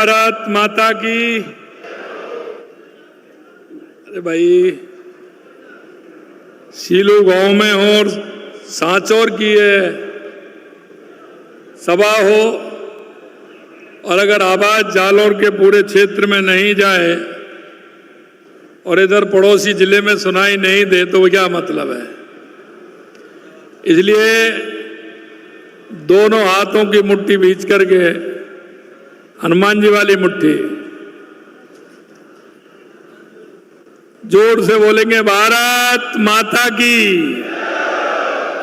भारत माता की। अरे भाई, सीलू गांव में हो और सांचौर की है सभा हो, और अगर आवाज जालौर के पूरे क्षेत्र में नहीं जाए और इधर पड़ोसी जिले में सुनाई नहीं दे तो क्या मतलब है। इसलिए दोनों हाथों की मुट्ठी बीच करके हनुमान जी वाली मुट्ठी जोर से बोलेंगे भारत माता की।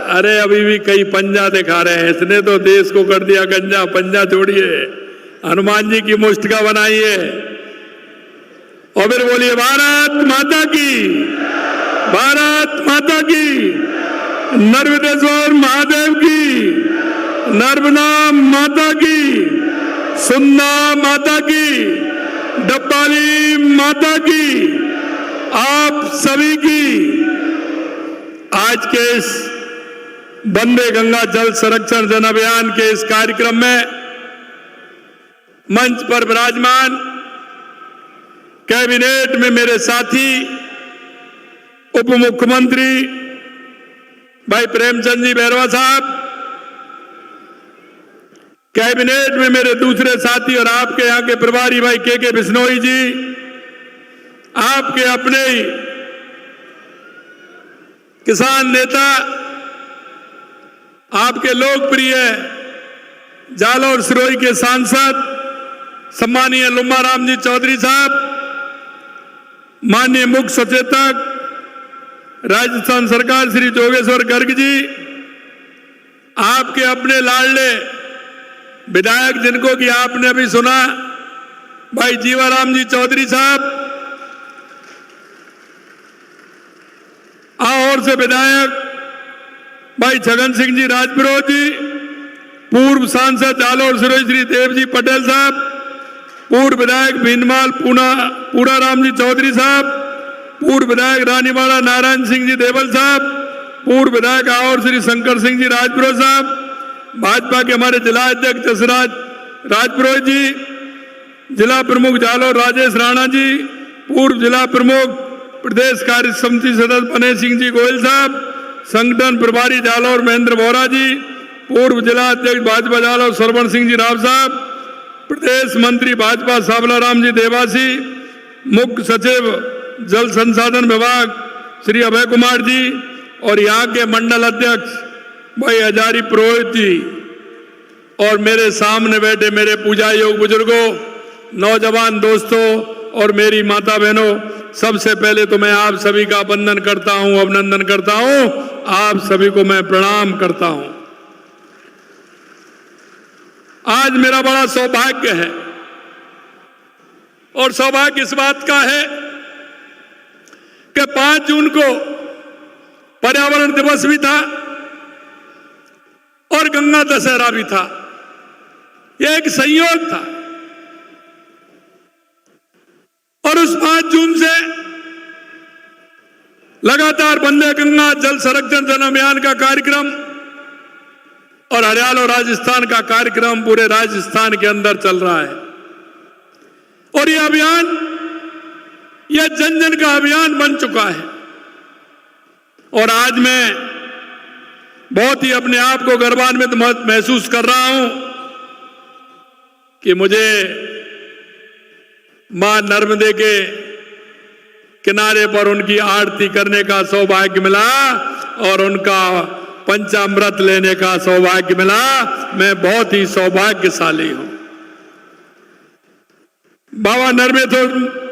अरे अभी भी कई पंजा दिखा रहे हैं, इसने तो देश को कर दिया गंजा। पंजा छोड़िए, हनुमान जी की मुष्ट का बनाइए और फिर बोलिए भारत माता की, भारत माता की, नर्मदेश्वर महादेव की, नर्मदा माता की, सुन्ना माता की, डब्बाली माता की, आप सभी की आज के इस वंदे गंगा जल संरक्षण जन अभियान के इस कार्यक्रम में मंच पर विराजमान कैबिनेट में मेरे साथी उप मुख्यमंत्री भाई प्रेमचंद जी बैरवा साहब, कैबिनेट में मेरे दूसरे साथी और आपके यहां के प्रभारी भाई के बिश्नोई जी, आपके अपने ही किसान नेता, आपके लोकप्रिय जालौर सिरोही के सांसद सम्मानीय लुम्बा राम जी चौधरी साहब, माननीय मुख्य सचेतक राजस्थान सरकार श्री जोगेश्वर गर्ग जी, आपके अपने लाडले विधायक जिनको कि आपने अभी सुना भाई जीवाराम जी चौधरी साहब, और से विधायक भाई छगन सिंह जी राजपुरोहित जी, पूर्व सांसद जालौर सिरोही श्री देवजी पटेल साहब, पूर्व विधायक भीनमाल पूरा राम जी चौधरी साहब, पूर्व विधायक रानीवाड़ा नारायण सिंह जी देवल साहब, पूर्व विधायक और श्री शंकर सिंह जी राजपुरोहित साहब, भाजपा के हमारे जिला अध्यक्ष जसराज राजपुरोहित जी, जिला प्रमुख जालौर राजेश राणा जी, पूर्व जिला प्रमुख प्रदेश कार्य समिति सदस्य बने सिंह जी गोयल साहब, संगठन प्रभारी जालौर महेंद्र बोरा जी, पूर्व जिला अध्यक्ष भाजपा जालौर सरवण सिंह जी राव साहब, प्रदेश मंत्री भाजपा सावला राम जी देवासी, मुख्य सचिव जल संसाधन विभाग श्री अभय कुमार जी, और यहाँ के मंडल अध्यक्ष भाई हजारी पुरोहित जी, और मेरे सामने बैठे मेरे पूजा योग बुजुर्गों, नौजवान दोस्तों और मेरी माता बहनों, सबसे पहले तो मैं आप सभी का वंदन करता हूं, अभिनंदन करता हूं, आप सभी को मैं प्रणाम करता हूं। आज मेरा बड़ा सौभाग्य है, और सौभाग्य इस बात का है कि 5 जून को पर्यावरण दिवस भी था और गंगा दशहरा भी था। यह एक संयोग था, और उस 5 जून से लगातार वंदे गंगा जल संरक्षण जन अभियान का कार्यक्रम और हरियाणा और राजस्थान का कार्यक्रम पूरे राजस्थान के अंदर चल रहा है। और यह अभियान यह जन जन का अभियान बन चुका है। और आज मैं बहुत ही अपने आप को गर्वान्वित महसूस कर रहा हूं कि मुझे मां नर्मदे के किनारे पर उनकी आरती करने का सौभाग्य मिला और उनका पंचामृत लेने का सौभाग्य मिला। मैं बहुत ही सौभाग्यशाली हूं। बाबा नर्मदेश्वर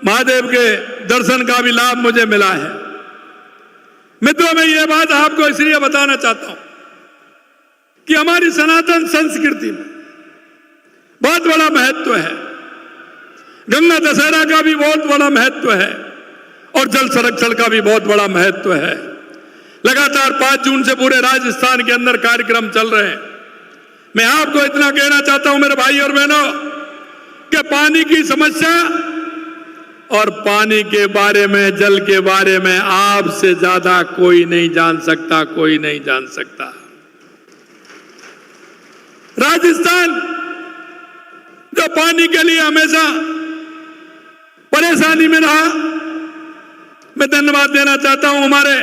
महादेव के दर्शन का भी लाभ मुझे मिला है। मित्रों, मैं ये बात आपको इसलिए बताना चाहता हूं कि हमारी सनातन संस्कृति में बहुत बड़ा महत्व है। गंगा दशहरा का भी बहुत बड़ा महत्व है और जल संरक्षण का भी बहुत बड़ा महत्व है। लगातार 5 जून से पूरे राजस्थान के अंदर कार्यक्रम चल रहे हैं। मैं आपको इतना कहना चाहता हूं मेरे भाई और बहनों कि पानी की समस्या और पानी के बारे में, जल के बारे में आपसे ज्यादा कोई नहीं जान सकता, कोई नहीं जान सकता। राजस्थान जो पानी के लिए हमेशा परेशानी में रहा। मैं धन्यवाद देना चाहता हूं हमारे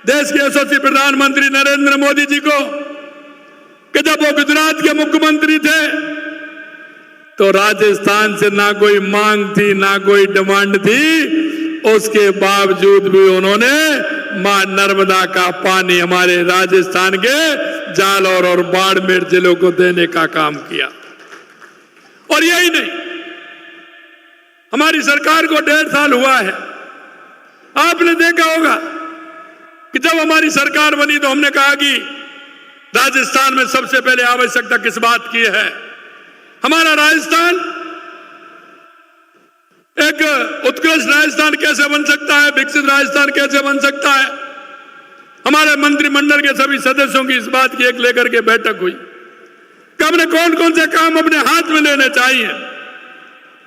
देश के यशस्वी प्रधानमंत्री नरेंद्र मोदी जी को कि जब वो गुजरात के मुख्यमंत्री थे तो राजस्थान से ना कोई मांग थी ना कोई डिमांड थी, उसके बावजूद भी उन्होंने मां नर्मदा का पानी हमारे राजस्थान के जालौर और बाड़मेर जिलों को देने का काम किया। और यही नहीं, हमारी सरकार को 1.5 साल हुआ है। आपने देखा होगा कि जब हमारी सरकार बनी तो हमने कहा कि राजस्थान में सबसे पहले आवश्यकता किस बात की है। हमारा राजस्थान एक उत्कृष्ट राजस्थान कैसे बन सकता है, विकसित राजस्थान कैसे बन सकता है। हमारे मंत्रिमंडल के सभी सदस्यों की इस बात की एक लेकर के बैठक हुई कि हमने कौन कौन से काम अपने हाथ में लेने चाहिए।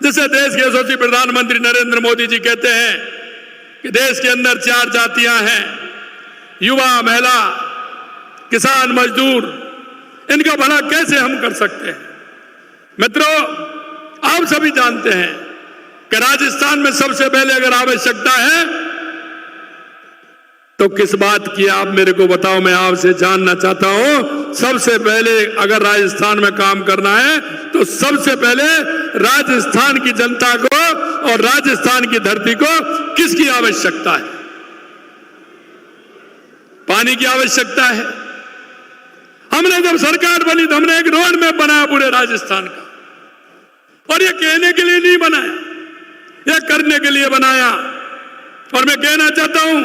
जैसे देश के यशस्वी प्रधानमंत्री नरेंद्र मोदी जी कहते हैं कि देश के अंदर 4 जातियां हैं, युवा, महिला, किसान, मजदूर, इनका भला कैसे हम कर सकते हैं। मित्रों, आप सभी जानते हैं कि राजस्थान में सबसे पहले अगर आवश्यकता है तो किस बात की, आप मेरे को बताओ, मैं आपसे जानना चाहता हूं। सबसे पहले अगर राजस्थान में काम करना है तो सबसे पहले राजस्थान की जनता को और राजस्थान की धरती को किसकी आवश्यकता है? पानी की आवश्यकता है। हमने जब सरकार बनी तो हमने एक रोड मैप बनाया पूरे राजस्थान का, और ये कहने के लिए नहीं बनाया, यह करने के लिए बनाया। और मैं कहना चाहता हूं,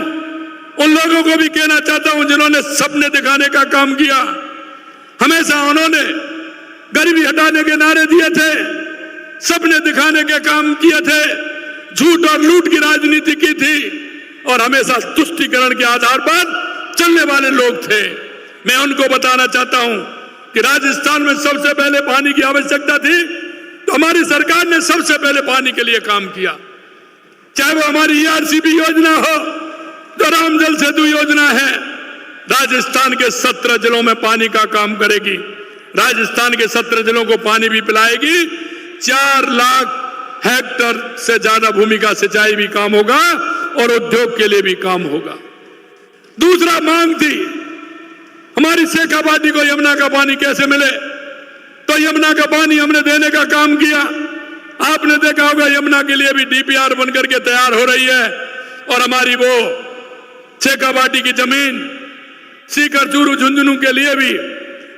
उन लोगों को भी कहना चाहता हूं जिन्होंने सपने दिखाने का काम किया। हमेशा उन्होंने गरीबी हटाने के नारे दिए थे, सपने दिखाने के काम किए थे, झूठ और लूट की राजनीति की थी और हमेशा तुष्टीकरण के आधार पर चलने वाले लोग थे। मैं उनको बताना चाहता हूं कि राजस्थान में सबसे पहले पानी की आवश्यकता थी तो हमारी सरकार ने सबसे पहले पानी के लिए काम किया। चाहे वो हमारी ERCP योजना हो, जो राम जल सेतु योजना है, राजस्थान के 17 जिलों में पानी का काम करेगी। राजस्थान के 17 जिलों को पानी भी पिलाएगी। 4 लाख हेक्टर से ज्यादा भूमि का सिंचाई भी काम होगा और उद्योग के लिए भी काम होगा। दूसरा मांग थी हमारी शेखावाटी को यमुना का पानी कैसे मिले, तो यमुना का पानी हमने देने का काम किया। आपने देखा होगा यमुना के लिए भी DPR बनकर के तैयार हो रही है और हमारी वो शेखावाटी की जमीन सीकर, चूरू, झुंझुनू के लिए भी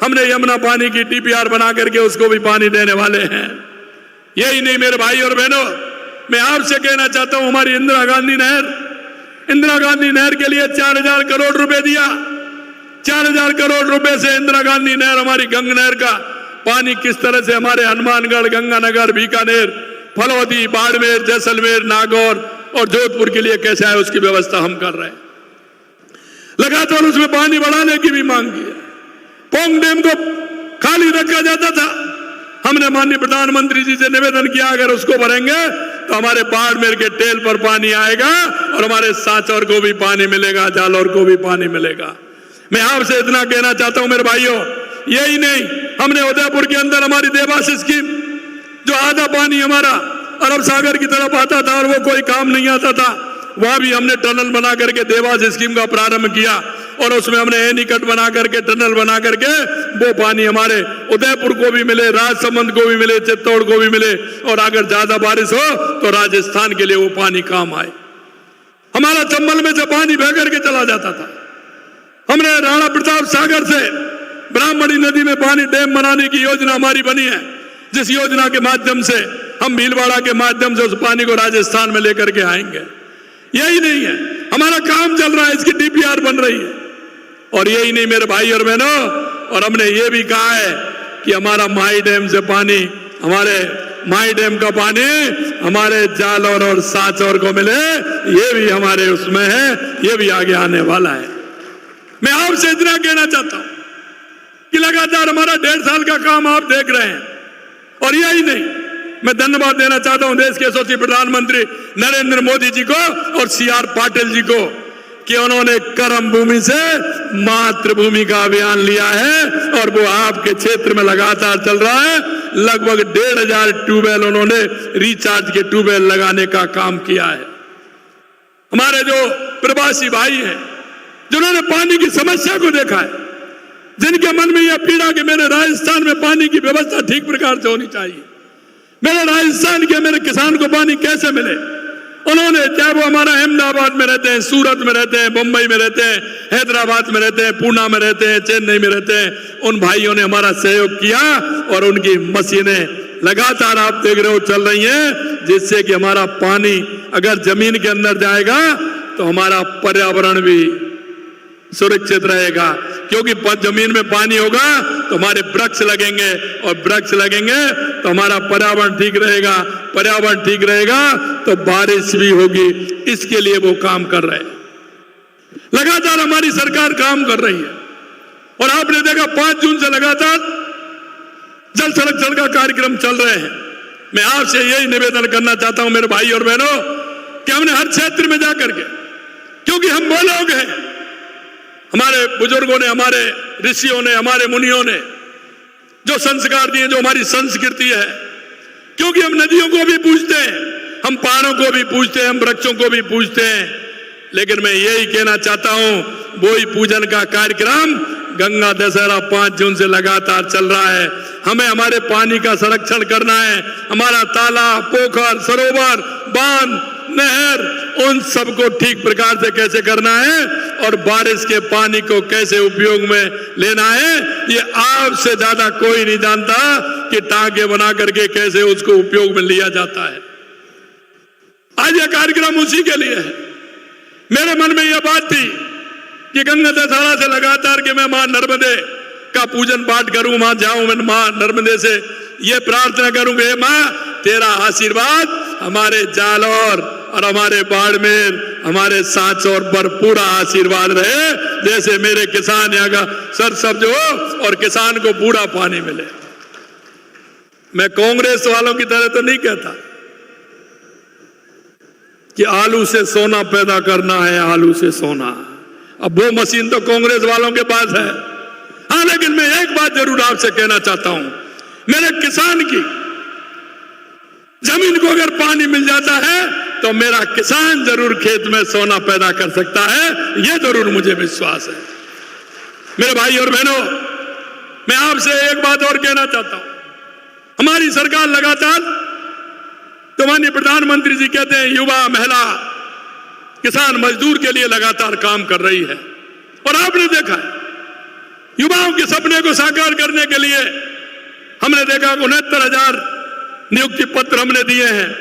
हमने यमुना पानी की DPR बना करके उसको भी पानी देने वाले हैं। यही नहीं मेरे भाई और बहनों, मैं आपसे कहना चाहता हूं, हमारी इंदिरा गांधी नहर के लिए 4000 करोड़ रुपए दिया। 4000 करोड़ रुपए से इंदिरा गांधी नहर, हमारी गंगा नहर का पानी किस तरह से हमारे हनुमानगढ़, गंगानगर, बीकानेर, फलौदी, बाड़मेर, जैसलमेर, नागौर और जोधपुर के लिए कैसे आए, उसकी व्यवस्था हम कर रहे हैं। लगातार उसमें पानी बढ़ाने की भी मांग की है। पोंग डैम को खाली रखा जाता था, हमने माननीय प्रधानमंत्री जी से निवेदन किया अगर उसको भरेंगे तो हमारे बाड़मेर के टेल पर पानी आएगा और हमारे सांचौर को भी पानी मिलेगा, जालौर को भी पानी मिलेगा। मैं आपसे इतना कहना चाहता हूं मेरे भाइयों, यही नहीं, हमने उदयपुर के अंदर हमारी देवास स्कीम, जो आधा पानी हमारा अरब सागर की तरफ आता था और वो कोई काम नहीं आता था, वहां भी हमने टनल बना करके देवास स्कीम का प्रारंभ किया और उसमें हमने एनीकट बना करके, टनल बना करके वो पानी हमारे उदयपुर को भी मिले, राजसमंद को भी मिले, चित्तौड़ को भी मिले और अगर ज्यादा बारिश हो तो राजस्थान के लिए वो पानी काम आए। हमारा चंबल में से पानी बह करके चला जाता था। हमने राणा प्रताप सागर से ब्राह्मणी नदी में पानी डैम बनाने की योजना हमारी बनी है, जिस योजना के माध्यम से हम भीलवाड़ा के माध्यम से उस पानी को राजस्थान में लेकर के आएंगे। यही नहीं है, हमारा काम चल रहा है, इसकी DPR बन रही है। और यही नहीं मेरे भाई और बहनों, और हमने ये भी कहा है कि हमारा माई डैम से पानी, हमारे माई डैम का पानी हमारे जालौर और सांचौर को मिले, ये भी हमारे उसमें है, ये भी आगे आने वाला है। मैं आपसे इतना कहना चाहता हूं कि लगातार हमारा 1.5 साल का काम आप देख रहे हैं। और यही नहीं, मैं धन्यवाद देना चाहता हूं देश के यशस्वी प्रधानमंत्री नरेंद्र मोदी जी को और CR पाटिल जी को कि उन्होंने कर्म भूमि से मातृभूमि का अभियान लिया है और वो आपके क्षेत्र में लगातार चल रहा है। लगभग 1,500 ट्यूबवेल उन्होंने रिचार्ज के ट्यूबवेल लगाने का काम किया है। हमारे जो प्रवासी भाई हैं जिन्होंने पानी की समस्या को देखा है, जिनके मन में यह पीड़ा कि मेरे राजस्थान में पानी की व्यवस्था ठीक प्रकार से होनी चाहिए, मेरे राजस्थान के मेरे किसान को पानी कैसे मिले, उन्होंने चाहे वो हमारा अहमदाबाद में रहते हैं, सूरत में रहते हैं, मुंबई में रहते हैं, हैदराबाद में रहते हैं, पूना में रहते हैं, चेन्नई में रहते हैं, उन भाइयों ने हमारा सहयोग किया और उनकी मशीनें लगातार आप देख रहे हो चल रही हैं, जिससे कि हमारा पानी अगर जमीन के अंदर जाएगा तो हमारा पर्यावरण भी सुरक्षित रहेगा। क्योंकि जमीन में पानी होगा तो हमारे वृक्ष लगेंगे और वृक्ष लगेंगे तो हमारा पर्यावरण ठीक रहेगा, पर्यावरण ठीक रहेगा तो बारिश भी होगी। इसके लिए वो काम कर रहे हैं। लगातार हमारी सरकार काम कर रही है और आपने देखा 5 जून से लगातार जल संरक्षण का कार्यक्रम चल रहे हैं। मैं आपसे यही निवेदन करना चाहता हूं मेरे भाई और बहनों कि हमने हर क्षेत्र में जाकर के, क्योंकि हम वो लोग हैं, हमारे बुजुर्गों ने, हमारे ऋषियों ने, हमारे मुनियों ने जो संस्कार दिए, जो हमारी संस्कृति है, क्योंकि हम नदियों को भी पूजते हैं, हम पहाड़ों को भी पूजते हैं, हम वृक्षों को भी पूजते हैं, लेकिन मैं यही कहना चाहता हूं वही पूजन का कार्यक्रम गंगा दशहरा 5 जून से लगातार चल रहा है। हमें हमारे पानी का संरक्षण करना है। हमारा तालाब, पोखर, सरोवर, बांध, नहर, उन सबको ठीक प्रकार से कैसे करना है और बारिश के पानी को कैसे उपयोग में लेना है, ये आपसे ज्यादा कोई नहीं जानता कि टांके बना करके कैसे उसको उपयोग में लिया जाता है। आज यह कार्यक्रम उसी के लिए है। मेरे मन में यह बात थी कि गंगा दशहरा से लगातार कि मैं मां नर्मदे का पूजन पाठ करूं, वहां जाऊं, मैं मां नर्मदे से ये प्रार्थना करूं कि मां तेरा आशीर्वाद हमारे जालौर और हमारे बाड़मेर, हमारे सांचौर पर पूरा आशीर्वाद रहे, जैसे मेरे किसान यहाँ का सरसब्ज हो और किसान को पूरा पानी मिले। मैं कांग्रेस वालों की तरह तो नहीं कहता कि आलू से सोना पैदा करना है, आलू से सोना। अब वो मशीन तो कांग्रेस वालों के पास है। हाँ, लेकिन मैं एक बात जरूर आपसे कहना चाहता हूं, मेरे किसान की जमीन को अगर पानी मिल जाता है तो मेरा किसान जरूर खेत में सोना पैदा कर सकता है, यह जरूर मुझे विश्वास है। मेरे भाई और बहनों, मैं आपसे एक बात और कहना चाहता हूं, हमारी सरकार लगातार, तो माननीय प्रधानमंत्री जी कहते हैं युवा, महिला, किसान, मजदूर के लिए लगातार काम कर रही है। और आपने देखा है युवाओं के सपने को साकार करने के लिए हमने देखा 69,000 नियुक्ति पत्र हमने दिए हैं।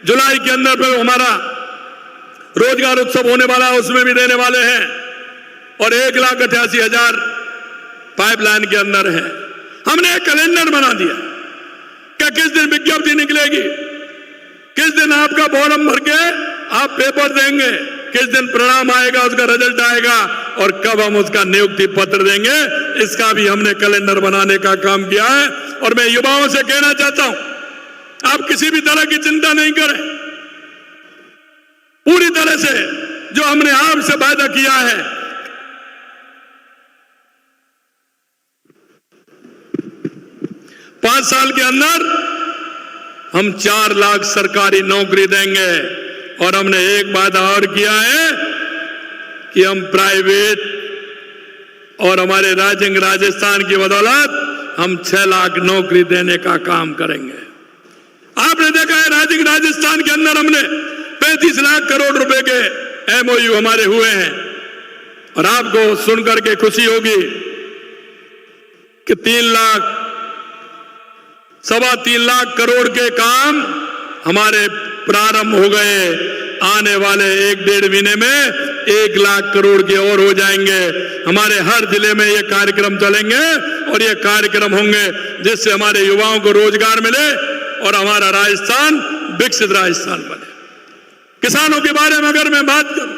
जुलाई के अंदर पर हमारा रोजगार उत्सव होने वाला है, उसमें भी देने वाले हैं। और 1,88,000 पाइपलाइन के अंदर है। हमने एक कैलेंडर बना दिया क्या किस दिन विज्ञप्ति निकलेगी, किस दिन आपका फॉर्म भर के आप पेपर देंगे, किस दिन परिणाम आएगा, उसका रिजल्ट आएगा और कब हम उसका नियुक्ति पत्र देंगे, इसका भी हमने कैलेंडर बनाने का काम किया है। और मैं युवाओं से कहना चाहता हूं, आप किसी भी तरह की चिंता नहीं करें। पूरी तरह से जो हमने आपसे वादा किया है, 5 साल के अंदर हम 4 लाख सरकारी नौकरी देंगे। और हमने एक वादा और किया है कि हम प्राइवेट और हमारे राजस्थान की बदौलत हम 6 लाख नौकरी देने का काम करेंगे। आपने देखा है राजस्थान के अंदर हमने 35 लाख करोड़ रुपए के MOU हमारे हुए हैं। और आपको सुनकर के खुशी होगी कि 3.25 लाख करोड़ के काम हमारे प्रारंभ हो गए। आने वाले 1-1.5 महीने में 1 लाख करोड़ के और हो जाएंगे। हमारे हर जिले में ये कार्यक्रम चलेंगे और ये कार्यक्रम होंगे जिससे हमारे युवाओं को रोजगार मिले और हमारा राजस्थान विकसित राजस्थान बने। किसानों के बारे में अगर मैं बात करूं,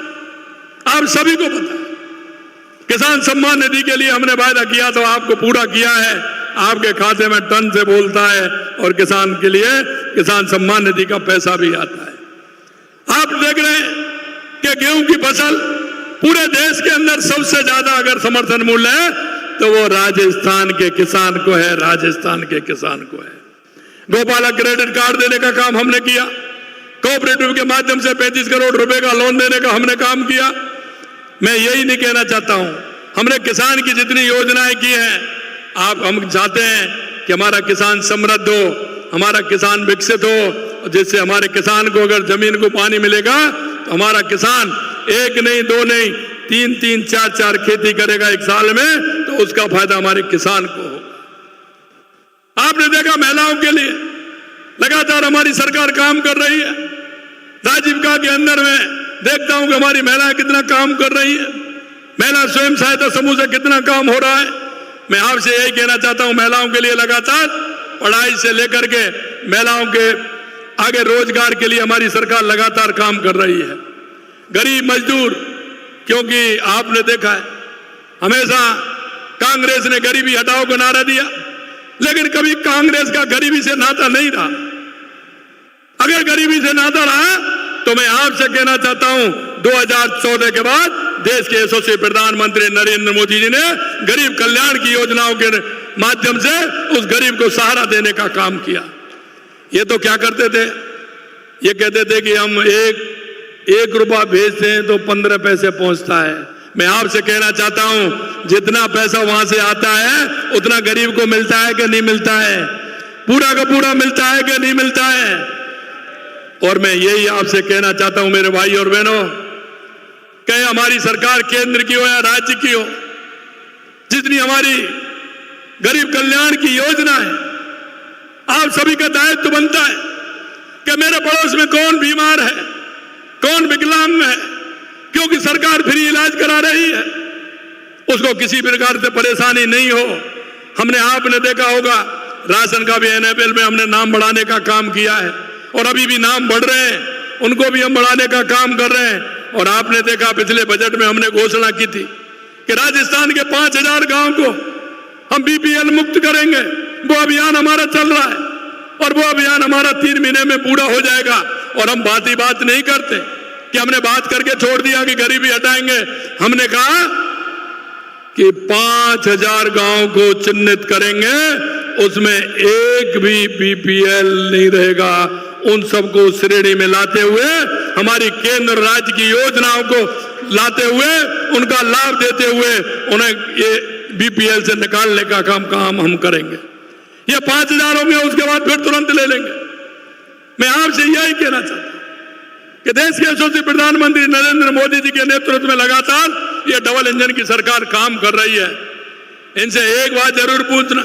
आप सभी को पता है किसान सम्मान निधि के लिए हमने वायदा किया तो आपको पूरा किया है। आपके खाते में टन से बोलता है और किसान के लिए किसान सम्मान निधि का पैसा भी आता है। आप देख रहे हैं कि गेहूं की फसल पूरे देश के अंदर सबसे ज्यादा अगर समर्थन मूल्य है तो वो राजस्थान के किसान को है, राजस्थान के किसान को है। गोपाला क्रेडिट कार्ड देने का काम हमने किया, कोऑपरेटिव के माध्यम से 35 करोड़ रुपए का लोन देने का हमने काम किया। मैं यही नहीं कहना चाहता हूं, हमने किसान की जितनी योजनाएं की हैं, हम चाहते हैं कि हमारा किसान समृद्ध हो, हमारा किसान विकसित हो, जिससे हमारे किसान को अगर जमीन को पानी मिलेगा तो हमारा किसान एक नहीं, दो नहीं, तीन तीन, चार चार खेती करेगा एक साल में, तो उसका फायदा हमारे किसान को होगा। आपने देखा महिलाओं के लिए लगातार हमारी सरकार काम कर रही है। राजीविका के अंदर में देखता हूं कि हमारी महिलाएं कितना काम कर रही है, महिला स्वयं सहायता समूह से कितना काम हो रहा है। मैं आपसे यही कहना चाहता हूं, महिलाओं के लिए लगातार पढ़ाई से लेकर के महिलाओं के आगे रोजगार के लिए हमारी सरकार लगातार काम कर रही है। गरीब मजदूर, क्योंकि आपने देखा है हमेशा कांग्रेस ने गरीबी हटाओ का नारा दिया, लेकिन कभी कांग्रेस का गरीबी से नाता नहीं रहा। अगर गरीबी से नाता रहा तो मैं आपसे कहना चाहता हूं, 2014 के बाद देश के यशस्वी प्रधानमंत्री नरेंद्र मोदी जी ने गरीब कल्याण की योजनाओं के माध्यम से उस गरीब को सहारा देने का काम किया। ये तो क्या करते थे, ये कहते थे कि हम एक रुपया भेजते हैं तो 15 पैसे पहुंचता है। मैं आपसे कहना चाहता हूं, जितना पैसा वहां से आता है उतना गरीब को मिलता है कि नहीं मिलता है, पूरा का पूरा मिलता है कि नहीं मिलता है। और मैं यही आपसे कहना चाहता हूं मेरे भाई और बहनों, कहे हमारी सरकार केंद्र की हो या राज्य की हो, जितनी हमारी गरीब कल्याण की योजना है, आप सभी का दायित्व बनता है कि मेरे पड़ोस में कौन बीमार है, कौन विकलांग है, क्योंकि सरकार फ्री इलाज करा रही है, उसको किसी प्रकार से परेशानी नहीं हो। हमने आपने देखा होगा राशन का भी एनएफएल में हमने नाम बढ़ाने का काम किया है, और अभी भी नाम बढ़ रहे हैं, उनको भी हम बढ़ाने का काम कर रहे हैं। और आपने देखा पिछले बजट में हमने घोषणा की थी कि राजस्थान के 5000 गांव को हम बीपीएल मुक्त करेंगे। वो अभियान हमारा चल रहा है और वो अभियान हमारा 3 महीने में पूरा हो जाएगा। और हम बात ही बात नहीं करते कि हमने बात करके छोड़ दिया कि गरीबी हटाएंगे। हमने कहा कि 5000 गांव को चिन्हित करेंगे, उसमें एक भी बीपीएल नहीं रहेगा। उन सबको श्रेणी में लाते हुए, हमारी केंद्र राज्य की योजनाओं को लाते हुए, उनका लाभ देते हुए उन्हें ये बीपीएल से निकालने का काम हम करेंगे। ये 5000 होंगे, उसके बाद फिर तुरंत ले लेंगे। मैं आपसे यही कहना चाहता हूं कि देश के यशस्वी प्रधानमंत्री नरेंद्र मोदी जी के नेतृत्व में लगातार ये डबल इंजन की सरकार काम कर रही है। इनसे एक बात जरूर पूछना,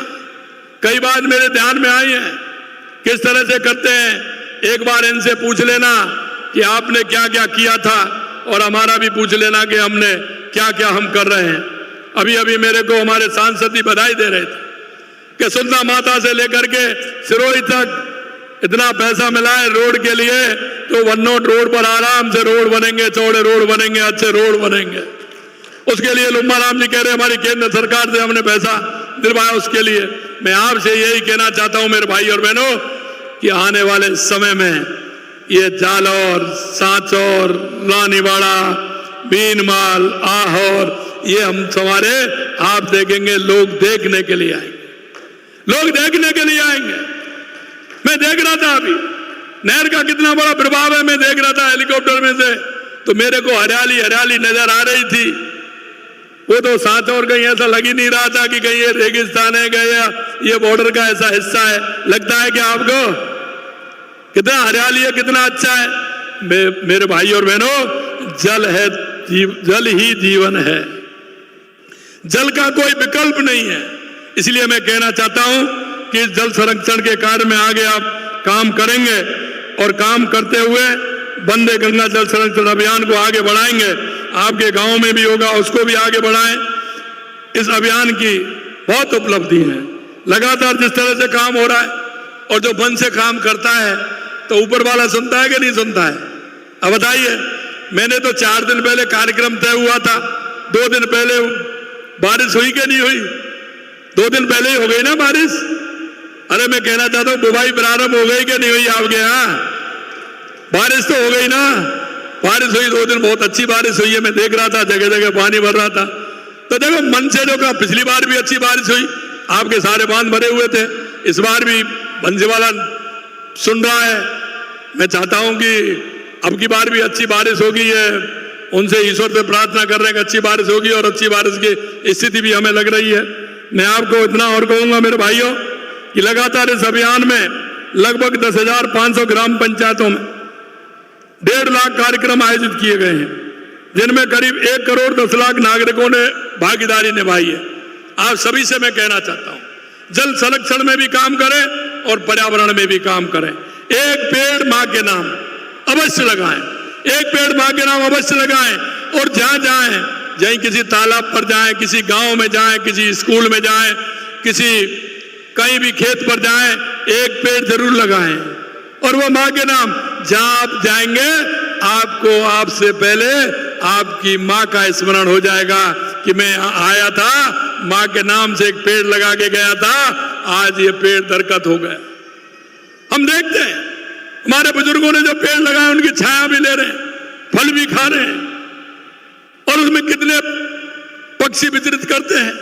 कई बात मेरे ध्यान में आई है, किस तरह से करते हैं। एक बार इनसे पूछ लेना कि आपने क्या क्या किया था, और हमारा भी पूछ लेना कि हमने क्या क्या हम कर रहे हैं। अभी अभी मेरे को हमारे सांसद ही बधाई दे रहे थे कि सुंदर माता से लेकर के सिरोही तक इतना पैसा मिला है रोड के लिए, तो वनोट रोड पर आराम से रोड बनेंगे, चौड़े रोड बनेंगे, अच्छे रोड बनेंगे। उसके लिए लुम्बा राम जी कह रहे हमारी केंद्र सरकार से हमने पैसा दिलवाया उसके लिए। मैं आपसे यही कहना चाहता हूं मेरे भाई और बहनों कि आने वाले समय में ये जालौर, सांचौर, रानीवाड़ा, बीनमाल, आहोर, ये हम हमारे आप देखेंगे, लोग देखने के लिए आएंगे, लोग देखने के लिए आएंगे। मैं देख रहा था अभी नहर का कितना बड़ा प्रभाव है, मैं देख रहा था हेलीकॉप्टर में से, तो मेरे को हरियाली हरियाली नजर आ रही थी। वो तो सांचौर कहीं ऐसा लग ही नहीं रहा था कि कहीं ये रेगिस्तान है, गया ये बॉर्डर का ऐसा हिस्सा है। लगता है कि आपको कितना हरियाली है, कितना अच्छा है। मेरे भाई और बहनों, जल है, जल ही जीवन है, जल का कोई विकल्प नहीं है। इसलिए मैं कहना चाहता हूं कि जल संरक्षण के कार्य में आगे आप काम करेंगे, और काम करते हुए वंदे गंगा जल संरक्षण अभियान को आगे बढ़ाएंगे। आपके गांव में भी होगा, उसको भी आगे बढ़ाएं। इस अभियान की बहुत उपलब्धि है, लगातार जिस तरह से काम हो रहा है, और जो मन से काम करता है तो ऊपर वाला सुनता है कि नहीं सुनता है। अब बताइए, मैंने तो 4 दिन पहले कार्यक्रम तय हुआ था, 2 दिन पहले बारिश हुई कि नहीं हुई? 2 दिन पहले ही हो गई ना बारिश। अरे मैं कहना चाहता हूं बुवाई प्रारंभ हो गई कि नहीं हुई आपके यहाँ? बारिश तो हो गई ना। बारिश हुई 2 दिन, बहुत अच्छी बारिश हुई है, मैं देख रहा था जगह जगह पानी भर रहा था। तो देखो मन से जो कहा, पिछली बार भी अच्छी बारिश हुई, आपके सारे बांध भरे हुए थे, इस बार भी बंसीवाला सुन रहा है। मैं चाहता हूं कि अब की बार भी अच्छी बारिश होगी, है उनसे ईश्वर से प्रार्थना कर रहे हैं कि अच्छी बारिश होगी और अच्छी बारिश की स्थिति भी हमें लग रही है। मैं आपको इतना और कहूंगा मेरे भाइयों कि लगातार इस अभियान में लगभग 10,500 ग्राम पंचायतों में 1.5 लाख कार्यक्रम आयोजित किए गए हैं, जिनमें करीब 1 करोड़ 10 लाख नागरिकों ने भागीदारी निभाई है। आप सभी से मैं कहना चाहता हूं, जल संरक्षण में भी काम करें और पर्यावरण में भी काम करें। एक पेड़ मां के नाम अवश्य लगाएं, एक पेड़ मां के नाम अवश्य लगाएं, और जहां जाएं, जहीं किसी तालाब पर जाएं, किसी गांव में जाएं, किसी स्कूल में जाएं, किसी कहीं भी खेत पर जाएं, एक पेड़ जरूर लगाएं। और वो मां के नाम, जहां आप जाएंगे आपको आपसे पहले आपकी मां का स्मरण हो जाएगा कि मैं आया था, मां के नाम से एक पेड़ लगा के गया था, आज ये पेड़ दरकत हो गया। हम देखते हैं हमारे बुजुर्गों ने जो पेड़ लगाए उनकी छाया भी ले रहे हैं, फल भी खा रहे हैं, और उसमें कितने पक्षी विचरित करते हैं।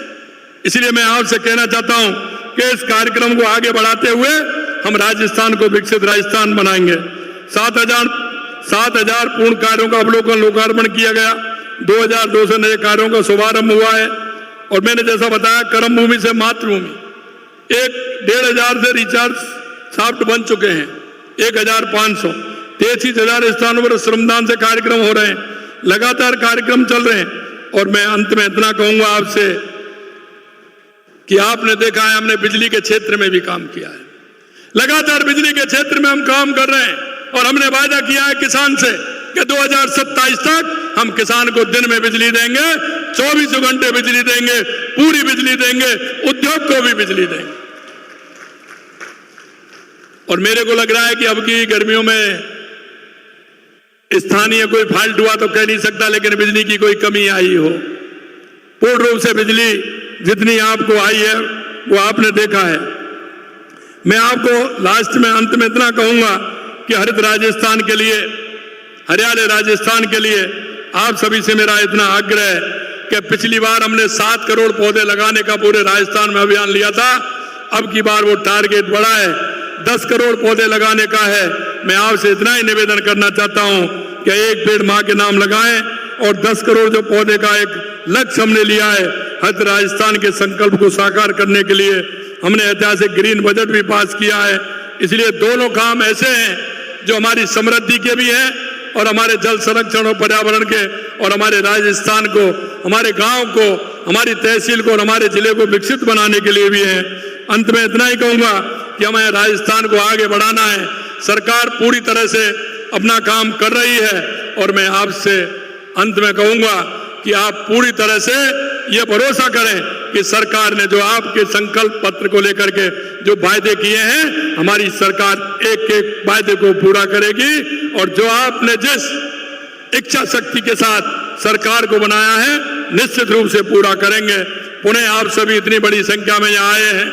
इसलिए मैं आपसे कहना चाहता हूं कि इस कार्यक्रम को आगे बढ़ाते हुए हम राजस्थान को विकसित राजस्थान बनाएंगे। 7,000 पूर्ण कार्यों का अवलोकन लोकार्पण किया गया, 2,200 नए कार्यों का शुभारंभ हुआ है, और मैंने जैसा बताया कर्म भूमि से मातृभूमि 1,500 से रिचार्ज शाफ्ट बन चुके हैं, 1,500, 33,000 स्थानों पर श्रमदान से कार्यक्रम हो रहे हैं, लगातार कार्यक्रम चल रहे हैं। और मैं अंत में इतना कहूंगा आपसे कि आपने देखा है हमने बिजली के क्षेत्र में भी काम किया है, लगातार बिजली के क्षेत्र में हम काम कर रहे हैं, और हमने वायदा किया है किसान से कि 2027 तक हम किसान को दिन में बिजली देंगे, 24 घंटे बिजली देंगे, पूरी बिजली देंगे, उद्योग को भी बिजली देंगे। और मेरे को लग रहा है कि अब की गर्मियों में स्थानीय कोई फाल्ट हुआ तो कह नहीं सकता, लेकिन बिजली की कोई कमी आई हो। पूर्ण रूप से बिजली जितनी आपको आई है वो आपने देखा है। मैं आपको लास्ट में अंत में इतना कहूंगा कि हरित राजस्थान के लिए, हरियाले राजस्थान के लिए आप सभी से मेरा इतना आग्रह है कि पिछली बार हमने 7 करोड़ पौधे लगाने का पूरे राजस्थान में अभियान लिया था, अब की बार वो टारगेट बढ़ा है, 10 करोड़ पौधे लगाने का है। मैं आपसे इतना ही निवेदन करना चाहता हूं कि एक पेड़ मां के नाम लगाएं, और 10 करोड़ जो पौधे का एक लक्ष्य हमने लिया है हरित राजस्थान के संकल्प को साकार करने के लिए, हमने ऐतिहासिक ग्रीन बजट भी पास किया है। इसलिए दोनों काम ऐसे हैं जो हमारी समृद्धि के भी हैं, और हमारे जल संरक्षण और पर्यावरण के, और हमारे राजस्थान को, हमारे गांव को, हमारी तहसील को और हमारे जिले को विकसित बनाने के लिए भी है। अंत में इतना ही कहूंगा कि हमें राजस्थान को आगे बढ़ाना है। सरकार पूरी तरह से अपना काम कर रही है, और मैं आपसे अंत में कहूंगा कि आप पूरी तरह से ये भरोसा करें कि सरकार ने जो आपके संकल्प पत्र को लेकर के जो वायदे किए हैं, हमारी सरकार एक एक वायदे को पूरा करेगी, और जो आपने जिस इच्छा शक्ति के साथ सरकार को बनाया है निश्चित रूप से पूरा करेंगे। पुनः आप सभी इतनी बड़ी संख्या में यहाँ आए हैं,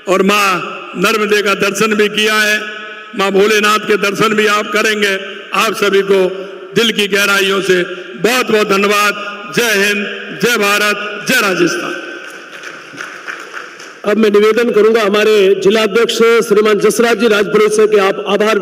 और माँ नर्मदे का दर्शन भी किया है, माँ भोलेनाथ के दर्शन भी आप करेंगे। आप सभी को दिल की गहराइयों से बहुत बहुत धन्यवाद। जय हिंद, जय भारत, जय राजस्थान। अब मैं निवेदन करूंगा हमारे जिलाध्यक्ष श्रीमान जसराज जी राजपुरोहित से कि आप आभार